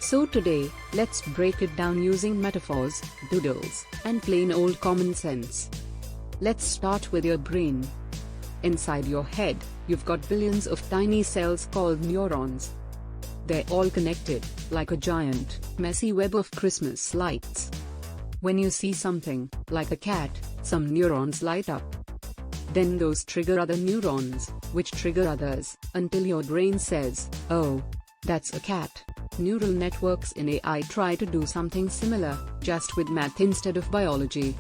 So today, let's break it down using metaphors, doodles, and plain old common sense. Let's start with your brain. Inside your head, you've got billions of tiny cells called neurons. They're all connected, like a giant, messy web of Christmas lights. When you see something, like a cat, some neurons light up. Then those trigger other neurons, which trigger others, until your brain says, "Oh, that's a cat." Neural networks in AI try to do something similar, just with math instead of biology.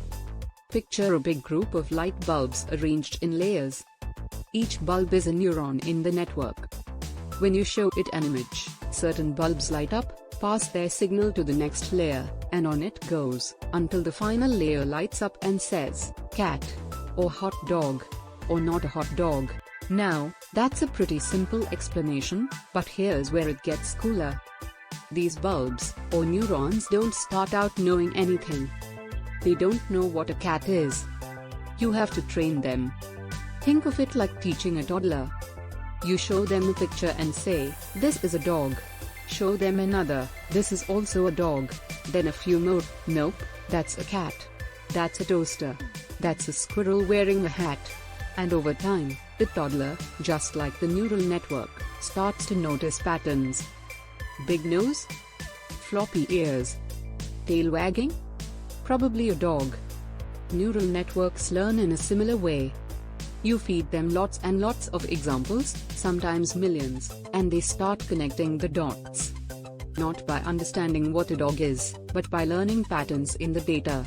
Picture a big group of light bulbs arranged in layers. Each bulb is a neuron in the network. When you show it an image, certain bulbs light up, pass their signal to the next layer, and on it goes, until the final layer lights up and says, "cat," or "hot dog," or "not a hot dog." Now, that's a pretty simple explanation, but here's where it gets cooler. These bulbs, or neurons, don't start out knowing anything. They don't know what a cat is. You have to train them. Think of it like teaching a toddler. You show them a picture and say, "This is a dog." Show them another, "This is also a dog." Then a few more, "Nope, that's a cat. That's a toaster. That's a squirrel wearing a hat." And over time, the toddler, just like the neural network, starts to notice patterns. Big nose? Floppy ears. Tail wagging? Probably a dog. Neural networks learn in a similar way. You feed them lots and lots of examples, sometimes millions, and they start connecting the dots. Not by understanding what a dog is, but by learning patterns in the data.